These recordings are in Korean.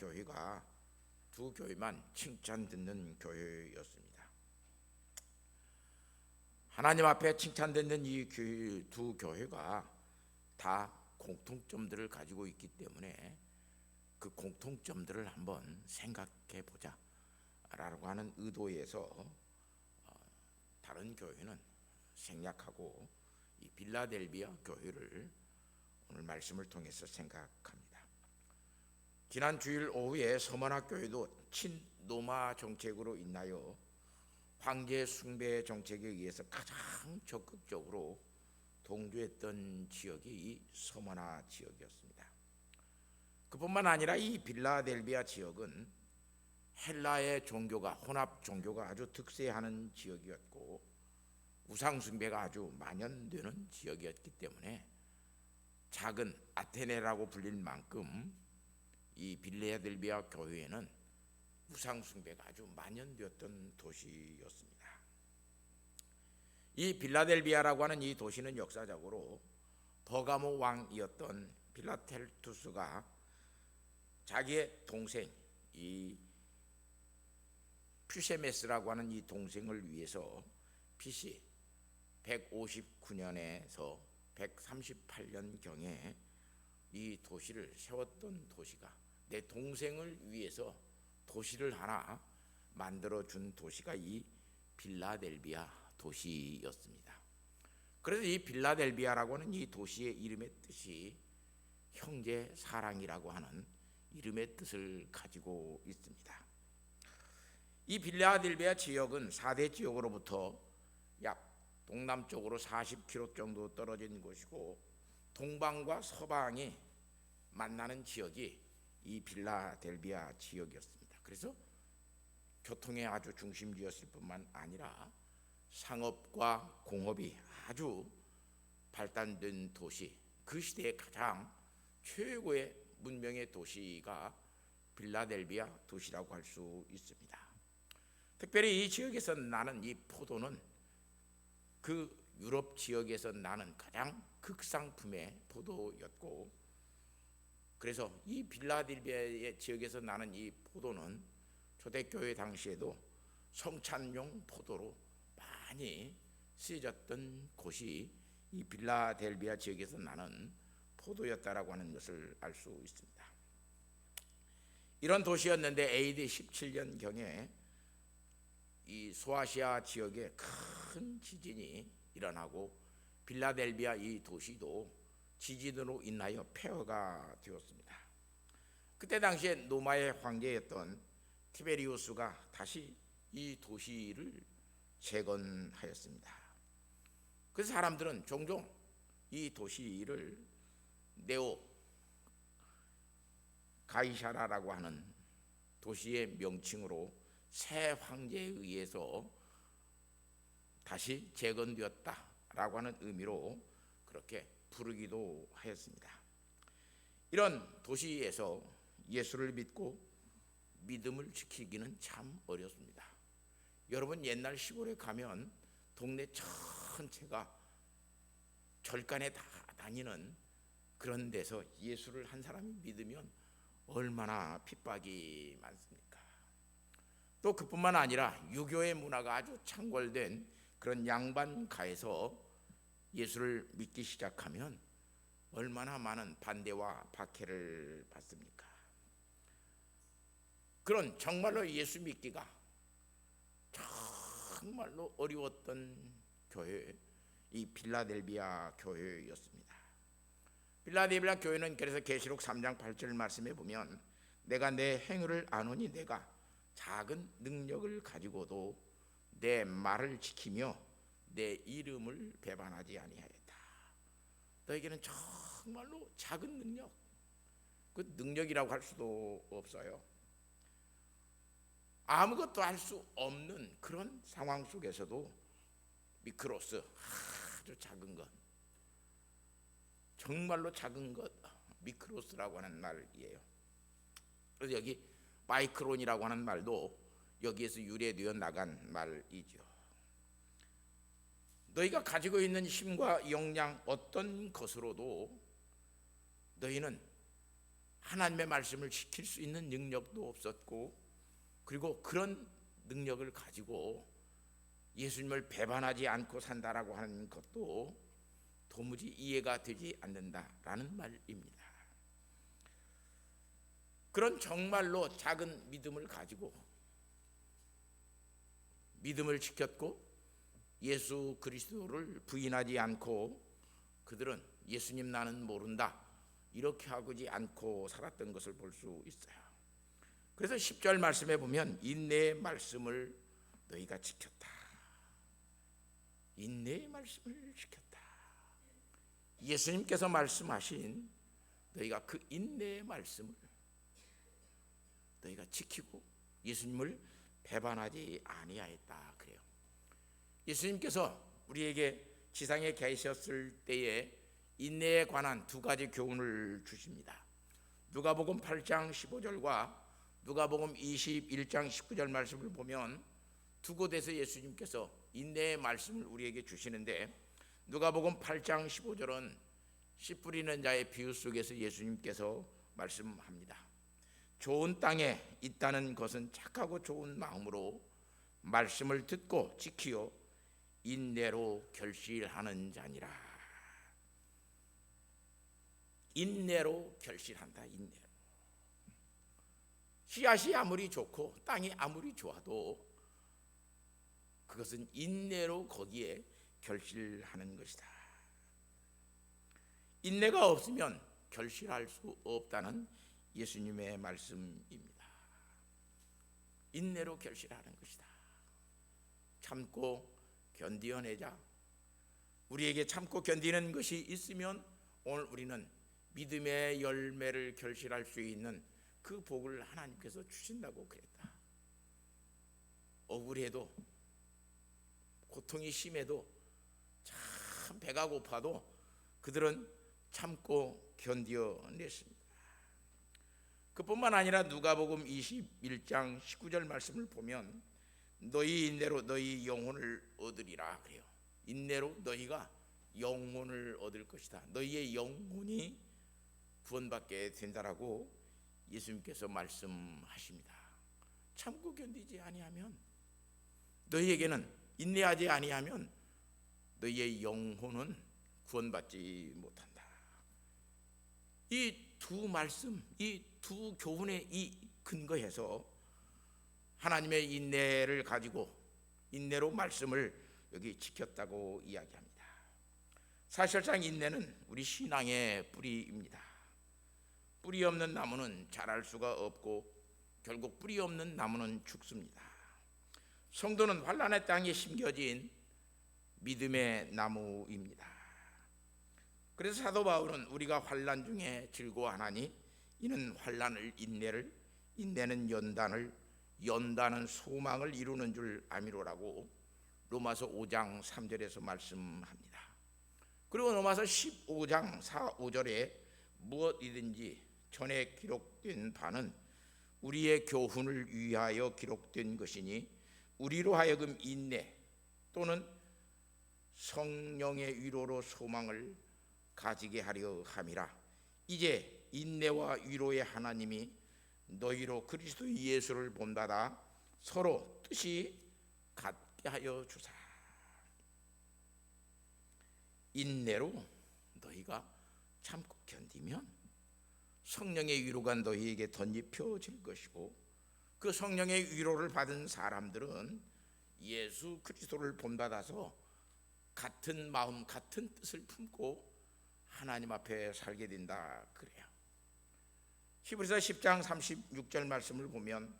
교회가 두 교회만 칭찬 듣는 교회였습니다. 하나님 앞에 칭찬 듣는 이 두 교회가 다 공통점들을 가지고 있기 때문에 그 공통점들을 한번 생각해 보자 라고 하는 의도에서 다른 교회는 생략하고 이 빌라델비아 교회를 오늘 말씀을 통해서 생각합니다. 지난 주일 오후에 서머나 교회도 친로마 정책으로 인하여 황제 숭배 정책에 의해서 가장 적극적으로 동조했던 지역이 이 서머나 지역이었습니다. 그뿐만 아니라 이 빌라델비아 지역은 헬라의 종교가 혼합 종교가 아주 득세하는 지역이었고 우상 숭배가 아주 만연되는 지역이었기 때문에 작은 아테네라고 불릴 만큼 이 빌라델비아 교회에는 우상 숭배가 아주 만연되었던 도시였습니다. 이 빌라델비아라고 하는 이 도시는 역사적으로 버가모 왕이었던 빌라텔투스가 자기의 동생 이 퓨세메스라고 하는 이 동생을 위해서 BC 159년에서 138년경에 이 도시를 세웠던 도시가 내 동생을 위해서 도시를 하나 만들어준 도시가 이 빌라델비아 도시였습니다. 그래서 이 빌라델비아라고 하는 이 도시의 이름의 뜻이 형제 사랑이라고 하는 이름의 뜻을 가지고 있습니다. 이 빌라델비아 지역은 4대 지역으로부터 약 동남쪽으로 40km 정도 떨어진 곳이고 동방과 서방이 만나는 지역이 이 빌라델비아 지역이었습니다. 그래서 교통의 아주 중심지였을 뿐만 아니라 상업과 공업이 아주 발달된 도시, 그 시대의 가장 최고의 문명의 도시가 빌라델비아 도시라고 할 수 있습니다. 특별히 이 지역에서 나는 이 포도는 그 유럽 지역에서 나는 가장 극상품의 포도였고, 그래서 이 빌라델비아 지역에서 나는 이 포도는 초대교회 당시에도 성찬용 포도로 많이 쓰여졌던 곳이 이 빌라델비아 지역에서 나는 포도였다라고 하는 것을 알 수 있습니다. 이런 도시였는데 AD 17년경에 이 소아시아 지역에 큰 지진이 일어나고 빌라델비아 이 도시도 지진으로 인하여 폐허가 되었습니다. 그때 당시에 로마의 황제였던 티베리우스가 다시 이 도시를 재건하였습니다. 그래서 사람들은 종종 이 도시를 네오 가이사라라고 하는 도시의 명칭으로 새 황제에 의해서 다시 재건되었다라고 하는 의미로 그렇게 부르기도 하였습니다. 이런 도시에서 예수를 믿고 믿음을 지키기는 참 어렵습니다. 여러분 옛날 시골에 가면 동네 전체가 절간에 다 다니는 그런 데서 예수를 한 사람이 믿으면 얼마나 핍박이 많습니까? 또 그뿐만 아니라 유교의 문화가 아주 창궐된 그런 양반가에서 예수를 믿기 시작하면 얼마나 많은 반대와 박해를 받습니까? 그런 정말로 예수 믿기가 정말로 어려웠던 교회, 이 빌라델비아 교회였습니다. 빌라델비아 교회는 그래서 계시록 3장 8절 말씀에 보면 내가 내 행위를 아노니 내가 작은 능력을 가지고도 내 말을 지키며 내 이름을 배반하지 아니하였다. 너에게는 정말로 작은 능력, 그 능력이라고 할 수도 없어요. 아무것도 할 수 없는 그런 상황 속에서도 미크로스, 아주 작은 것, 정말로 작은 것, 미크로스라고 하는 말이에요. 그래서 여기 마이크론이라고 하는 말도 여기에서 유래되어 나간 말이죠. 너희가 가지고 있는 힘과 역량 어떤 것으로도 너희는 하나님의 말씀을 지킬 수 있는 능력도 없었고, 그리고 그런 능력을 가지고 예수님을 배반하지 않고 산다라고 하는 것도 도무지 이해가 되지 않는다라는 말입니다. 그런 정말로 작은 믿음을 가지고 믿음을 지켰고 예수 그리스도를 부인하지 않고 그들은 예수님 나는 모른다 이렇게 하지 않고 살았던 것을 볼 수 있어요. 그래서 10절 말씀에 보면 인내의 말씀을 너희가 지켰다. 인내의 말씀을 지켰다. 예수님께서 말씀하신 너희가 그 인내의 말씀을 너희가 지키고 예수님을 배반하지 아니하였다 그래요. 예수님께서 우리에게 지상에 계셨을 때에 인내에 관한 두 가지 교훈을 주십니다. 누가복음 8장 15절과 누가복음 21장 19절 말씀을 보면 두 곳에서 예수님께서 인내의 말씀을 우리에게 주시는데, 누가복음 8장 15절은 씨 뿌리는 자의 비유 속에서 예수님께서 말씀합니다. 좋은 땅에 있다는 것은 착하고 좋은 마음으로 말씀을 듣고 지키어 인내로 결실하는 자니라. 인내로 결실한다. 인내로. 씨앗이 아무리 좋고 땅이 아무리 좋아도 그것은 인내로 거기에 결실하는 것이다. 인내가 없으면 결실할 수 없다는 예수님의 말씀입니다. 인내로 결실하는 것이다. 참고 견디어내자. 우리에게 참고 견디는 것이 있으면 오늘 우리는 믿음의 열매를 결실할 수 있는 그 복을 하나님께서 주신다고 그랬다. 억울해도 고통이 심해도 참 배가 고파도 그들은 참고 견디어냈습니다. 그뿐만 아니라 누가복음 21장 19절 말씀을 보면 너희 인내로 너희 영혼을 얻으리라 그래요. 인내로 너희가 영혼을 얻을 것이다. 너희의 영혼이 구원받게 된다라고 예수님께서 말씀하십니다. 참고 견디지 아니하면, 너희에게는 인내하지 아니하면 너희의 영혼은 구원받지 못한다. 이 두 말씀, 이 두 교훈의 이 근거에서 하나님의 인내를 가지고 인내로 말씀을 여기 지켰다고 이야기합니다. 사실상 인내는 우리 신앙의 뿌리입니다. 뿌리 없는 나무는 자랄 수가 없고 결국 뿌리 없는 나무는 죽습니다. 성도는 환난의 땅에 심겨진 믿음의 나무입니다. 그래서 사도 바울은 우리가 환난 중에 즐거워하나니 이는 환난을 인내를, 인내는 연단을, 연단은 소망을 이루는 줄 아미로라고 로마서 5장 3절에서 말씀합니다. 그리고 로마서 15장 4, 5절에 무엇이든지 전에 기록된 바는 우리의 교훈을 위하여 기록된 것이니 우리로 하여금 인내 또는 성령의 위로로 소망을 가지게 하려 함이라. 이제 인내와 위로의 하나님이 너희로 그리스도 예수를 본받아 서로 뜻이 같게 하여 주사. 인내로 너희가 참고 견디면 성령의 위로가 너희에게 덧입혀질 것이고, 그 성령의 위로를 받은 사람들은 예수 그리스도를 본받아서 같은 마음 같은 뜻을 품고 하나님 앞에 살게 된다 그래요. 히브리서 10장 36절 말씀을 보면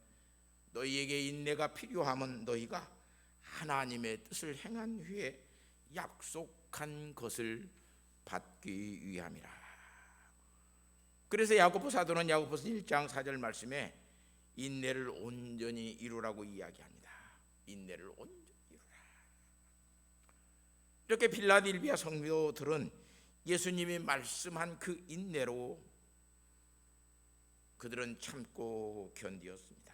너희에게 인내가 필요하면 너희가 하나님의 뜻을 행한 후에 약속한 것을 받기 위함이라. 그래서 야고보 사도는 야고보서 1장 4절 말씀에 인내를 온전히 이루라고 이야기합니다. 인내를 온전히 이루라. 이렇게 필라델비아 성도들은 예수님이 말씀한 그 인내로 그들은 참고 견디었습니다.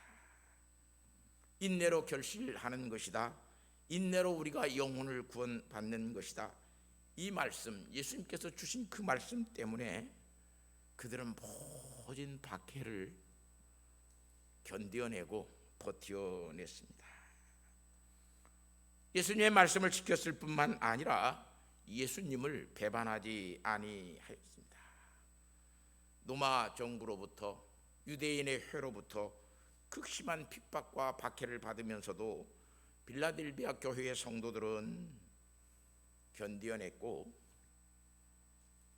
인내로 결실하는 것이다. 인내로 우리가 영혼을 구원받는 것이다. 이 말씀, 예수님께서 주신 그 말씀 때문에 그들은 터진 박해를 견뎌내고 버텨냈습니다. 예수님의 말씀을 지켰을 뿐만 아니라 예수님을 배반하지 아니하였습니다. 로마 정부로부터, 유대인의 회로부터 극심한 핍박과 박해를 받으면서도 빌라델비아 교회의 성도들은 견뎌냈고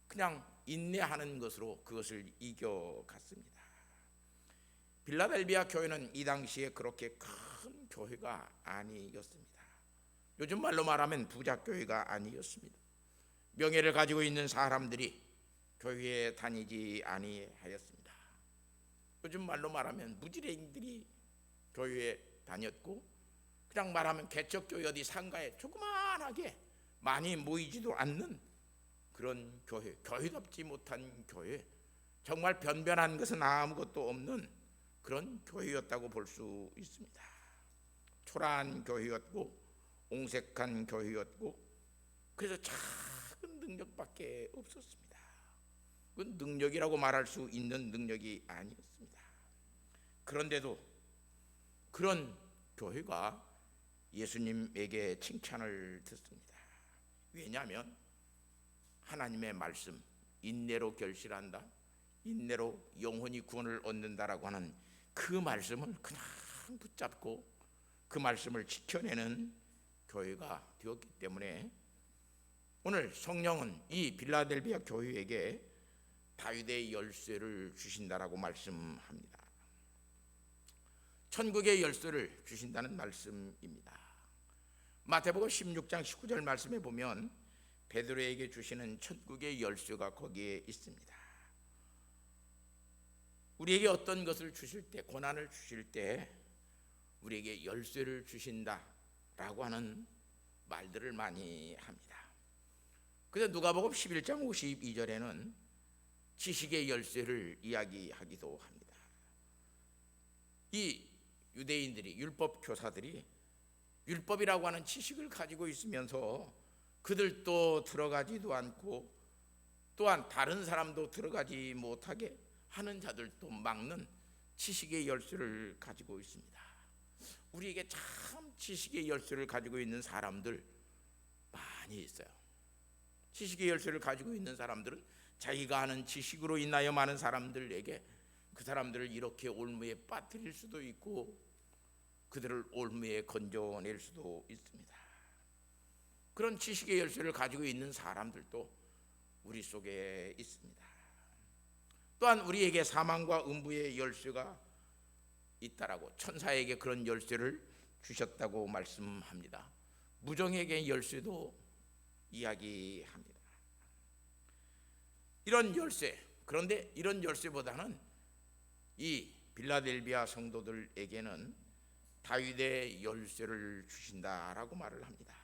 그냥 인내하는 것으로 그것을 이겨갔습니다. 빌라델비아 교회는 이 당시에 그렇게 큰 교회가 아니었습니다. 요즘 말로 말하면 부자 교회가 아니었습니다. 명예를 가지고 있는 사람들이 교회에 다니지 아니하였습니다. 요즘 말로 말하면 무지랭이들이 교회에 다녔고, 그냥 말하면 개척교회 어디 상가에 조그만하게 많이 모이지도 않는 그런 교회, 교회답지 못한 교회, 정말 변변한 것은 아무것도 없는 그런 교회였다고 볼 수 있습니다. 초라한 교회였고 옹색한 교회였고, 그래서 작은 능력밖에 없었습니다. 그건 능력이라고 말할 수 있는 능력이 아니었습니다. 그런데도 그런 교회가 예수님에게 칭찬을 듣습니다. 왜냐하면 하나님의 말씀, 인내로 결실한다, 인내로 영혼이 구원을 얻는다라고 하는 그 말씀을 그냥 붙잡고 그 말씀을 지켜내는 교회가 되었기 때문에 오늘 성령은 이 빌라델비아 교회에게 다윗의 열쇠를 주신다라고 말씀합니다. 천국의 열쇠를 주신다는 말씀입니다. 마태복음 16장 19절 말씀에 보면 베드로에게 주시는 천국의 열쇠가 거기에 있습니다. 우리에게 어떤 것을 주실 때, 고난을 주실 때 우리에게 열쇠를 주신다라고 하는 말들을 많이 합니다. 그래서 누가복음 11장 52절에는 지식의 열쇠를 이야기하기도 합니다. 이 유대인들이, 율법 교사들이 율법이라고 하는 지식을 가지고 있으면서 그들도 들어가지도 않고 또한 다른 사람도 들어가지 못하게 하는 자들도 막는 지식의 열쇠를 가지고 있습니다. 우리에게 참 지식의 열쇠를 가지고 있는 사람들 많이 있어요. 지식의 열쇠를 가지고 있는 사람들은 자기가 아는 지식으로 인하여 많은 사람들에게 그 사람들을 이렇게 올무에 빠뜨릴 수도 있고 그들을 올무에 건져낼 수도 있습니다. 그런 지식의 열쇠를 가지고 있는 사람들도 우리 속에 있습니다. 또한 우리에게 사망과 음부의 열쇠가 있다라고, 천사에게 그런 열쇠를 주셨다고 말씀합니다. 무정에게 열쇠도 이야기합니다. 이런 열쇠, 그런데 이런 열쇠보다는 이 빌라델비아 성도들에게는 다윗의 열쇠를 주신다라고 말을 합니다.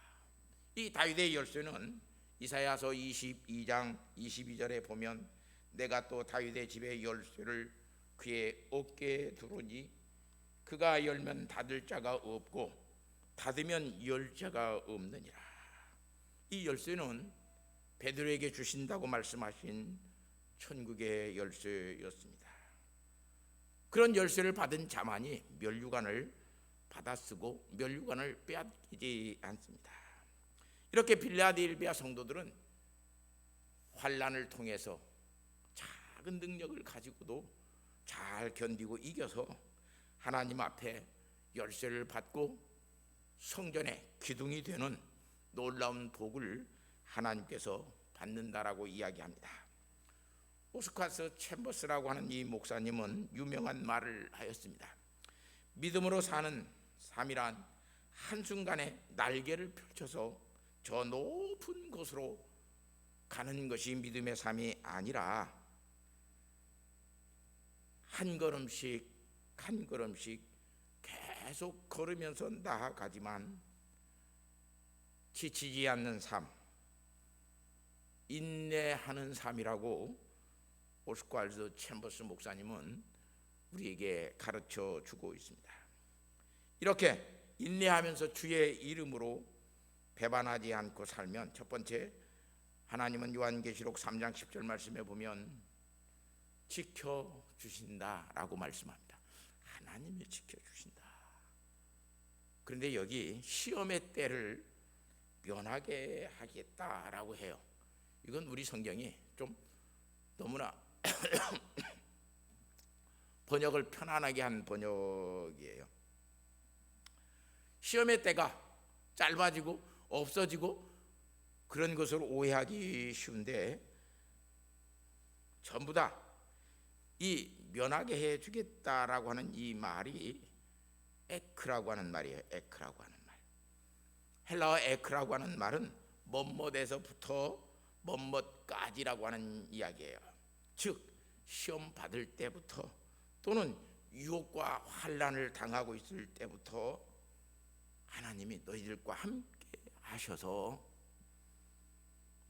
이 다윗의 열쇠는 이사야서 22장 22절에 보면 내가 또 다윗의 집의 열쇠를 그의 어깨에 두르니 그가 열면 닫을 자가 없고 닫으면 열 자가 없느니라. 이 열쇠는 베드로에게 주신다고 말씀하신 천국의 열쇠였습니다. 그런 열쇠를 받은 자만이 면류관을 받아 쓰고 면류관을 빼앗기지 않습니다. 이렇게 빌라델비아 성도들은 환난을 통해서 작은 능력을 가지고도 잘 견디고 이겨서 하나님 앞에 열쇠를 받고 성전의 기둥이 되는 놀라운 복을 하나님께서 받는다라고 이야기합니다. 오스카스 챔버스라고 하는 이 목사님은 유명한 말을 하였습니다. 믿음으로 사는 삶이란 한순간에 날개를 펼쳐서 저 높은 곳으로 가는 것이 믿음의 삶이 아니라 한 걸음씩 한 걸음씩 계속 걸으면서 나아가지만 지치지 않는 삶, 인내하는 삶이라고 오스왈드 챔버스 목사님은 우리에게 가르쳐 주고 있습니다. 이렇게 인내하면서 주의 이름으로 배반하지 않고 살면, 첫 번째, 하나님은 요한계시록 3장 10절 말씀에 보면 지켜 지켜주신다라고 말씀합니다. 하나님이 지켜주신다. 그런데 여기 시험의 때를 면하게 하겠다라고 해요. 이건 우리 성경이 좀 너무나 번역을 편안하게 한 번역이에요. 시험의 때가 짧아지고 없어지고 그런 것을 오해하기 쉬운데, 전부 다 이 면하게 해주겠다라고 하는 이 말이 에크라고 하는 말이에요. 에크라고 하는 말. 헬라어 에크라고 하는 말은 뭐뭇에서부터 뭐뭇까지라고 하는 이야기예요. 즉 시험 받을 때부터 또는 유혹과 환난을 당하고 있을 때부터 하나님이 너희들과 함께 하셔서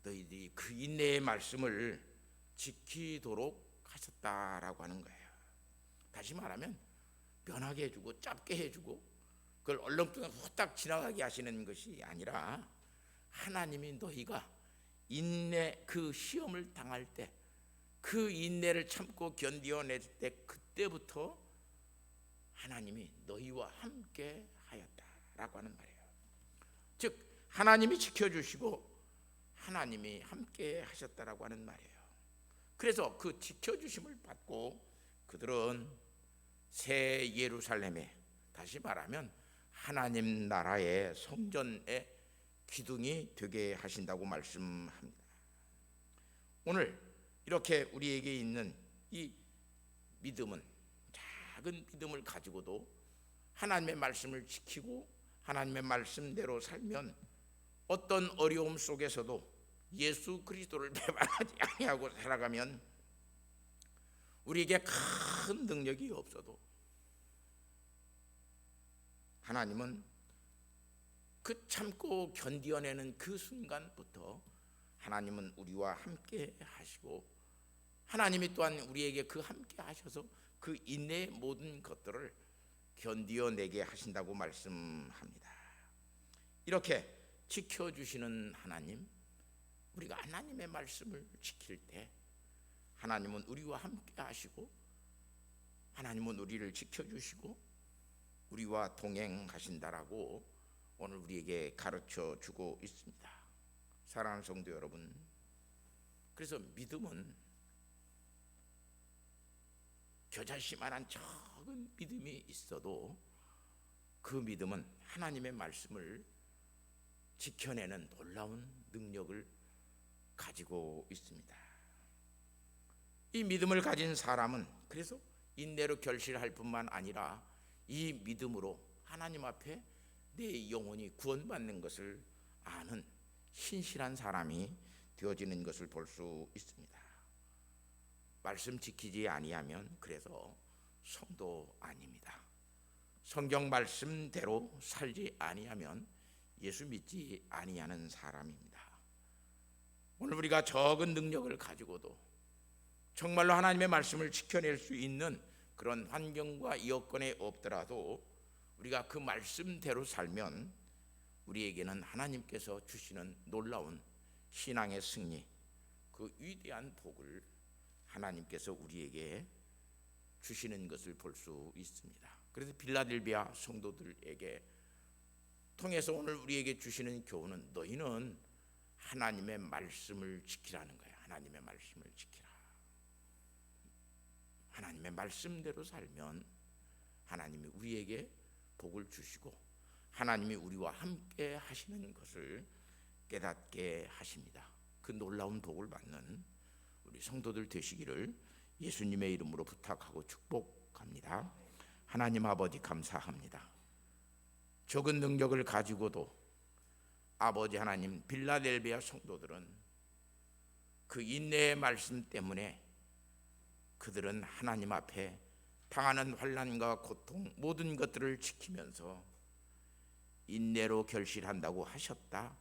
너희들이 그 인내의 말씀을 지키도록 하셨다라고 하는 거예요. 다시 말하면 변하게 해주고 짧게 해주고 그걸 얼렁뚱땅 후딱 지나가게 하시는 것이 아니라, 하나님이 너희가 인내 그 시험을 당할 때, 그 인내를 참고 견디어낼 때, 그때부터 하나님이 너희와 함께 하였다라고 하는 말이에요. 즉 하나님이 지켜주시고 하나님이 함께 하셨다라고 하는 말이에요. 그래서 그 지켜주심을 받고 그들은 새 예루살렘에, 다시 말하면 하나님 나라의 성전의 기둥이 되게 하신다고 말씀합니다. 오늘 이렇게 우리에게 있는 이 믿음은, 작은 믿음을 가지고도 하나님의 말씀을 지키고 하나님의 말씀대로 살면 어떤 어려움 속에서도 예수 그리스도를 배반하지 아니하고 살아가면 우리에게 큰 능력이 없어도 하나님은 그 참고 견디어내는 그 순간부터 하나님은 우리와 함께 하시고, 하나님이 또한 우리에게 그 함께 하셔서 그 인내의 모든 것들을 견디어내게 하신다고 말씀합니다. 이렇게 지켜주시는 하나님, 우리가 하나님의 말씀을 지킬 때 하나님은 우리와 함께 하시고 하나님은 우리를 지켜주시고 우리와 동행하신다라고 오늘 우리에게 가르쳐 주고 있습니다. 사랑하는 성도 여러분, 그래서 믿음은 겨자씨만한 적은 믿음이 있어도 그 믿음은 하나님의 말씀을 지켜내는 놀라운 능력을 가지고 있습니다. 이 믿음을 가진 사람은 그래서 인내로 결실할 뿐만 아니라 이 믿음으로 하나님 앞에 내 영혼이 구원받는 것을 아는 신실한 사람이 되어지는 것을 볼 수 있습니다. 말씀 지키지 아니하면 그래서 성도 아닙니다. 성경 말씀대로 살지 아니하면 예수 믿지 아니하는 사람입니다. 오늘 우리가 적은 능력을 가지고도 정말로 하나님의 말씀을 지켜낼 수 있는 그런 환경과 여건에 없더라도 우리가 그 말씀대로 살면 우리에게는 하나님께서 주시는 놀라운 신앙의 승리, 그 위대한 복을 하나님께서 우리에게 주시는 것을 볼 수 있습니다. 그래서 빌라델비아 성도들에게 통해서 오늘 우리에게 주시는 교훈은 너희는 하나님의 말씀을 지키라는 거예요. 하나님의 말씀을 지키라. 하나님의 말씀대로 살면 하나님이 우리에게 복을 주시고 하나님이 우리와 함께 하시는 것을 깨닫게 하십니다. 그 놀라운 복을 받는 우리 성도들 되시기를 예수님의 이름으로 부탁하고 축복합니다. 하나님 아버지 감사합니다. 적은 능력을 가지고도 아버지 하나님, 빌라델비아 성도들은 그 인내의 말씀 때문에 그들은 하나님 앞에 당하는 환난과 고통 모든 것들을 지키면서 인내로 결실한다고 하셨다.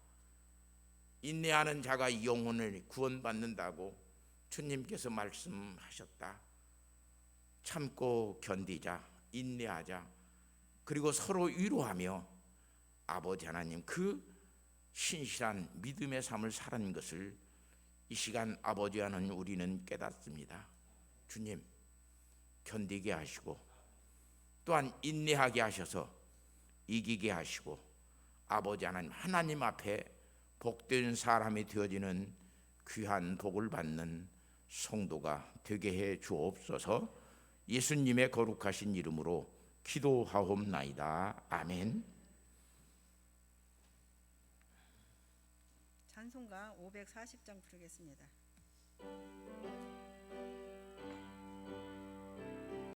인내하는 자가 영혼을 구원받는다고 주님께서 말씀하셨다. 참고 견디자, 인내하자, 그리고 서로 위로하며 아버지 하나님 그 신실한 믿음의 삶을 사는 것을 이 시간 아버지 하나님 우리는 깨닫습니다. 주님, 견디게 하시고 또한 인내하게 하셔서 이기게 하시고 아버지 하나님 앞에 복된 사람이 되어지는 귀한 복을 받는 성도가 되게 해 주옵소서. 예수님의 거룩하신 이름으로 기도하옵나이다. 아멘. 찬송가 540장 부르겠습니다.